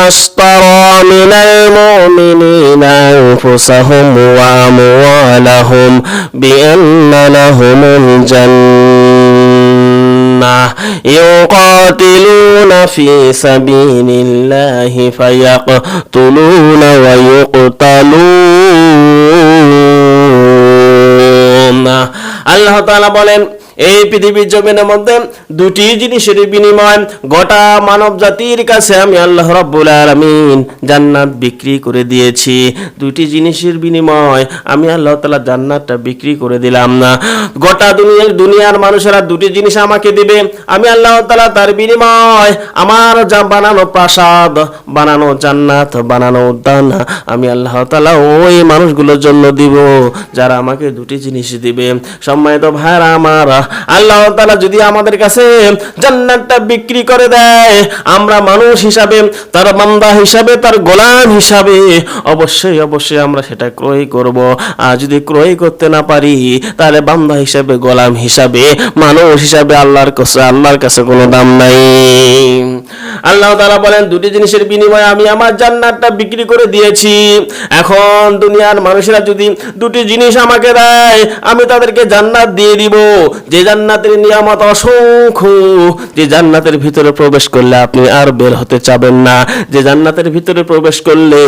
اشترى من المؤمنين أنفسهم وأموالهم بأن لهم الجنة يقاتلون في سبيل الله فيقتلون ويقتلون আল্লাহ তাআলা বলেন এই পৃথিবীর জমিনের মধ্যে দুটি জিনিসের বিনিময় গোটা মানব জাতির কাছে আমি আল্লাহ রাব্বুল আলামিন জান্নাত বিক্রি করে দিয়েছি। দুটি জিনিসের বিনিময় আমি আল্লাহ তাআলা জান্নাতটা বিক্রি করে দিলাম না। গোটা দুনিয়ার মানুষেরা দুটি জিনিস আমাকে দিবে, আমি আল্লাহ তাআলা তার বিনিময় আমার যা বানানো প্রাসাদ, বানানো জান্নাত, বানানো উদ্যান আমি আল্লাহ তাআলা ওই মানুষগুলোর জন্য দিব যারা আমাকে দুটি জিনিস দিবে। সম্মানিত ভাইরা আমার, আল্লাহ তাআলা যদি আমাদের কাছে জান্নাতটা বিক্রি করে দেয়, আমরা মানুষ হিসাবে, তার বান্দা হিসাবে, তার গোলাম হিসাবে অবশ্যই আমরা সেটা ক্রয় করব। আর যদি ক্রয় করতে না পারি তাহলে বান্দা হিসাবে, গোলাম হিসাবে, মানুষ হিসাবে আল্লাহর কাছে কোনো দাম নাই। আল্লাহ তাআলা বলেন দুটি জিনিসের বিনিময়ে আমি আমার জান্নাতটা বিক্রি করে দিয়েছি। এখন দুনিয়ার মানুষেরা যদি দুটি জিনিস আমাকে দেয়, আমি তাদেরকে জান্নাত দিয়ে দিব, যে জান্নাতের নিয়ামত অসংখ্য, যে জান্নাতের ভিতরে প্রবেশ করলে আপনি আর বের হতে চাবেন না, যে জান্নাতের ভিতরে প্রবেশ করলে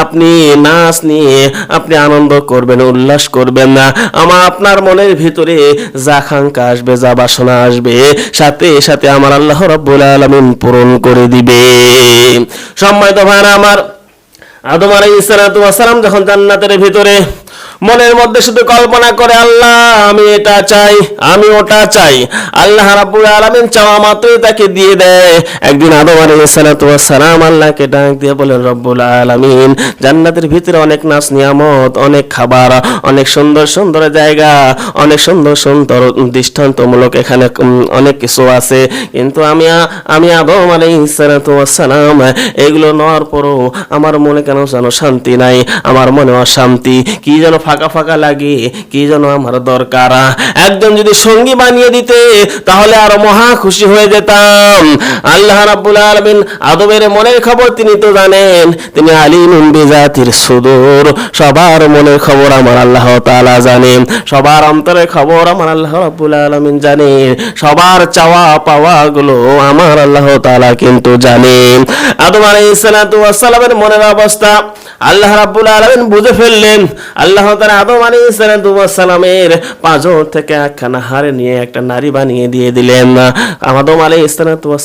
আপনি নাচ নিয়ে আপনি আনন্দ করবেন, উল্লাস করবেন না। আপনার মনের ভিতরে যা আকাঙ্ক্ষা আসবে, যা বাসনা আসবে, সাথে সাথে আমার আল্লাহ রাব্বুল আলামিন পূরণ করে দিবে। সম্মানিত ভাইরা আমার, আদম আলাইহিস সালাম যখন জান্নাতের ভিতরে মনের মধ্যে শুধু কল্পনা করে, আল্লাহ আমি এটা চাই, আমি ওটা চাই, আল্লাহ রাব্বুল আলামিন চাওয়া মাত্রই তাকে দিয়ে দেয়। একদিন আদম আলাইহিস সালাম আল্লাহকে ডাক দিয়ে বলেন, রব্বুল আলামিন জান্নাতের ভিতরে অনেক নাচ নিয়ামত, অনেক খাবার, অনেক সুন্দর সুন্দর জায়গা, অনেক সুন্দর সুন্দর দৃষ্টান্তমূলক এখানে অনেক কিছু আছে, কিন্তু আমি আদম আলাইহিস সালাম এগুলো নেওয়ার পরও আমার মনে কেন যেন শান্তি নাই, আমার মনে অশান্তি, কি যেন ফাঁকা ফাঁকা লাগে, কি যেন আমার দরকার। একজন যদি সঙ্গী বানিয়ে দিতে তাহলে আরো মহা খুশি হয়ে যেতাম। আল্লাহ রাব্বুল আলামিন আদমের মনের খবর তিনি তো জানেন, তিনি আলিমুন বিজাতির সুদূর, সবার মনের খবর আমার আল্লাহ তাআলা জানেন, সবার অন্তরের খবর আমার আল্লাহ রাব্বুল আলামিন জানেন, সবার চাওয়া পাওয়া গুলো আমার আল্লাহ তাআলা কিন্তু জানেন। আদম আলাইহিস সালামের মনের অবস্থা আল্লাহ রাব্বুল আলামিন বুঝে ফেললেন। আল্লাহ তাআলা আদম আলাইহিস সালামের পাঁজর থেকে একখানা হাড় নিয়ে একটা নারী বানিয়ে দিয়ে দিলেন। আদম আলাইহিস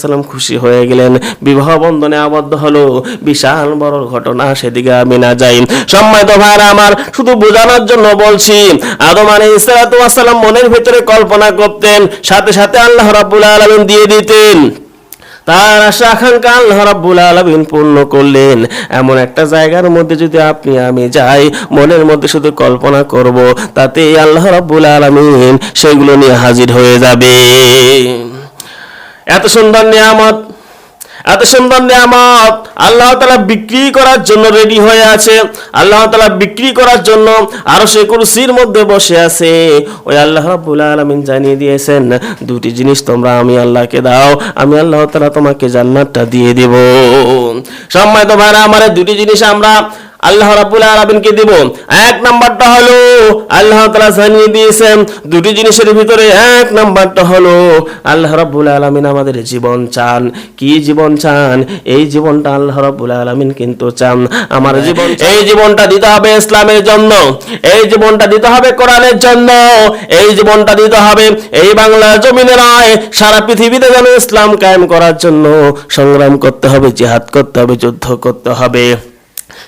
সালাম খুশি হয়ে গেলেন, বিবাহ বন্ধনে আবদ্ধ হলো। বিশাল বড় ঘটনা, সেদিকে আমি না যাই। সম্মানিত ভাইরা আমার, শুধু বোঝানোর জন্য বলছি, আদম আলাইহিস সালাম মনের ভিতরে কল্পনা করতেন, সাথে সাথে আল্লাহ রাব্বুল আলামিন দিয়ে দিতেন। তার আশা আকাঙ্ক্ষা আল্লাহ রাব্বুল আলামিন পূর্ণ করলেন। এমন একটা জায়গার মধ্যে যদি আপনি আমি যাই, মনের মধ্যে শুধু কল্পনা করব, তাতে আল্লাহ রাব্বুল আলামিন সেগুলো নিয়ে হাজির হয়ে যাবে। এত সুন্দর নিয়ামত, এত সুন্দর নিয়ামত আল্লাহ তাআলা বিক্রি করার জন্য রেডি হয়ে আছে। আল্লাহ তাআলা বিক্রি করার জন্য আরশে কুরসির মধ্যে বসে আছে। ওই আল্লাহ রাব্বুল আলামিন জানিয়ে দিয়েছেন, দুটি জিনিস তোমরা আমি আল্লাহকে দাও, আমি আল্লাহ তাআলা তোমাকে জান্নাতটা দিয়ে দেব। সম্মানিত ভাইরা আমার, দুটি জিনিস আমরা আল্লাহ রাব্বুল আলামিনকে দিব। এক নাম্বারটা হলো আল্লাহ তাআলা জানিয়ে দিয়েছেন দুটি জিনিসের ভিতরে এক নাম্বারটা হলো আল্লাহ রাব্বুল আলামিন আমাদের জীবন চান। কি জীবন চান? এই জীবনটা আল্লাহ রাব্বুল আলামিন কিন্তু চান আমার জীবন, এই জীবনটা দিতে হবে ইসলামের জন্য, এই জীবনটা দিতে হবে কোরআনের জন্য, এই জীবনটা দিতে হবে এই বাংলার জমিনে নয়, সারা পৃথিবীতে যেন ইসলাম কায়েম করার জন্য সংগ্রাম করতে হবে, জিহাদ করতে হবে, যুদ্ধ করতে হবে,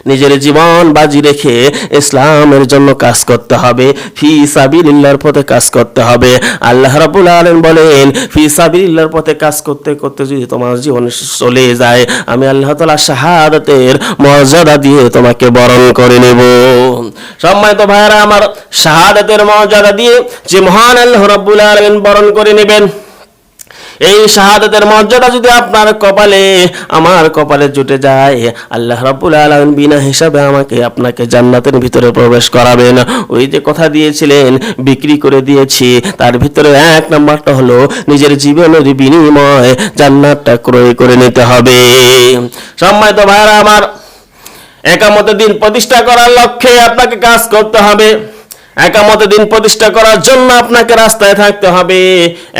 নিজের জীবন বাজি রেখে ইসলামের জন্য কাজ করতে হবে, ফি সাবিলিল্লাহর পথে কাজ করতে হবে। আল্লাহ রাব্বুল আলামিন বলেন, ফি সাবিলিল্লাহর পথে কাজ করতে করতে যদি তোমার জীবন চলে যায়, আমি আল্লাহ তাআলা শাহাদাতের মর্যাদা দিয়ে তোমাকে বরণ করে নেব। সম্মানিত ভাইরা আমার, শাহাদাতের মর্যাদা দিয়ে যে মহান আল্লাহ রাব্বুল আলামিন বরণ করে নেবেন, এই শাহাদাতের মর্যাদা যদি আপনার কপালে আমার কপালে জুটে যায়, আল্লাহ রাব্বুল আলামিন বিনা হিসাবে আমাকে আপনাকে জান্নাতের ভিতরে প্রবেশ করাবেন। ওই যে কথা দিয়েছিলেন বিক্রি করে দিয়েছি, তার ভিতরে এক নাম্বারটা হলো নিজের জীবনের বিনিময়ে জান্নাতটা ক্রয় করে নিতে হবে। সম্মানিত ভাইরা আমার, একামতের দিন প্রতিষ্ঠা করার লক্ষ্যে আপনাকে কাজ করতে হবে। একামতের দিন প্রতিষ্ঠা করার জন্য আপনাকে রাস্তায় থাকতে হবে।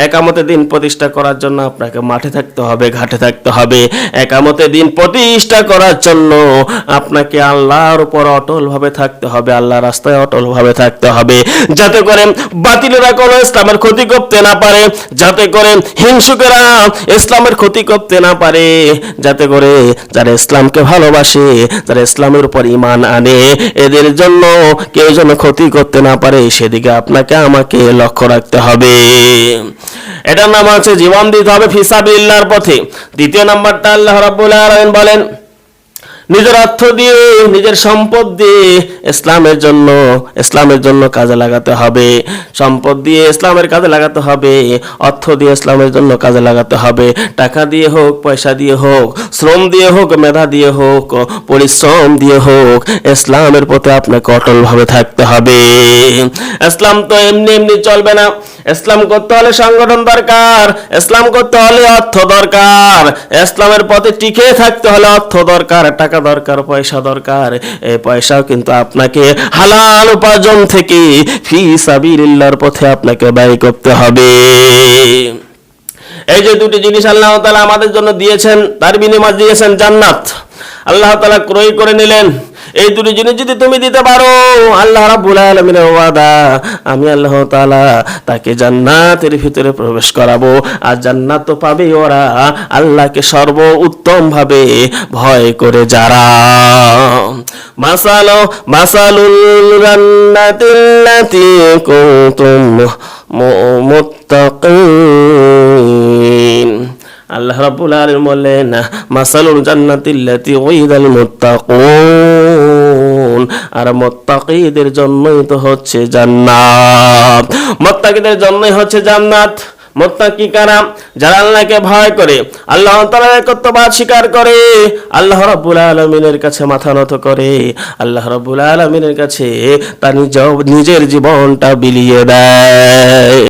একামতের দিন প্রতিষ্ঠা করার জন্য আপনাকে মাঠে থাকতে হবে, ঘাটে থাকতে হবে। একামতের দিন প্রতিষ্ঠা করার জন্য আপনাকে আল্লাহর উপর অটলভাবে থাকতে হবে, আল্লাহর রাস্তায় অটলভাবে থাকতে হবে, যাতে করে বাতিলেরা কোনো ইসলামের ক্ষতি করতে না পারে, যাতে করে হিংসুকেরা ইসলামের ক্ষতি করতে না পারে, যাতে করে যারা ইসলামকে ভালোবাসে, যারা ইসলামের উপর ঈমান আনে, এদের জন্য কেউ যেন ক্ষতি করতে না পারে, সেদিকে আপনাকে আমাকে লক্ষ্য রাখতে হবে। এটার নাম হচ্ছে জীবন দিতে হবে ফিসাবিল্লাহর পথে। দ্বিতীয় নাম্বারটা আল্লাহ রাব্বুল আলামিন বলেন, নিজের অর্থ দিয়ে, নিজের সম্পদ দিয়ে ইসলামের জন্য কাজে লাগাতে হবে। সম্পদ দিয়ে ইসলামের কাজে লাগাতে হবে, অর্থ দিয়ে ইসলামের জন্য কাজে লাগাতে হবে। টাকা দিয়ে হোক, পয়সা দিয়ে হোক, শ্রম দিয়ে হোক, মেধা দিয়ে হোক, পরিশ্রম দিয়ে হোক, ইসলামের পথে আপনাকে অটলভাবে থাকতে হবে। ইসলাম তো এমনি এমনি চলবে না। ইসলাম করতে হলে সংগঠন দরকার, ইসলাম করতে হলে অর্থ দরকার, ইসলামের পথে টিকে থাকতে হলে অর্থ দরকার, টাকা দরকার, পয়সা দরকার। এই পয়সাও কিন্তু আপনাকে হালাল উপার্জন থেকে ফি সাবিলিল্লাহর পথে আপনাকে ব্যয় করতে হবে। এই যে দুটি জিনিস আল্লাহ তাআলা আমাদের জন্য দিয়েছেন, তার বিনিময়ে দিয়েছেন জান্নাত। আল্লাহ তাআলা ক্রয় করে নিলেন। এই দুটি জিনিস যদি তুমি দিতে পারো, আল্লাহ রাব্বুল আলামিনের ওয়াদা, আমি আল্লাহ তাআলা তাকে জান্নাতের ভিতরে প্রবেশ করাবো। আর জান্নাত তো পাবেই ওরা আল্লাহকে সর্বোত্তম ভাবে ভয় করে যারা। মাসালুল জান্নাতিল্লাতী কুনতুম মুত্তাকিন। আল্লাহ রাব্বুল আলামিন বলেন, মাসালুল জান্নাতিল্লাতী উইদাল মুত্তাকুন। আর মুত্তাকিদের জন্যই তো হচ্ছে জান্নাত, মুত্তাকিদের জন্যই হচ্ছে জান্নাত। মুত্তাকি কারা? যারা আল্লাহকে ভয় করে, আল্লাহ তাআলার একত্ববাদ স্বীকার করে, আল্লাহ রাব্বুল আলামিনের কাছে মাথা নত করে, আল্লাহ রাব্বুল আলামিনের কাছে তার নিজের জীবনটা বিলিয়ে দেয়।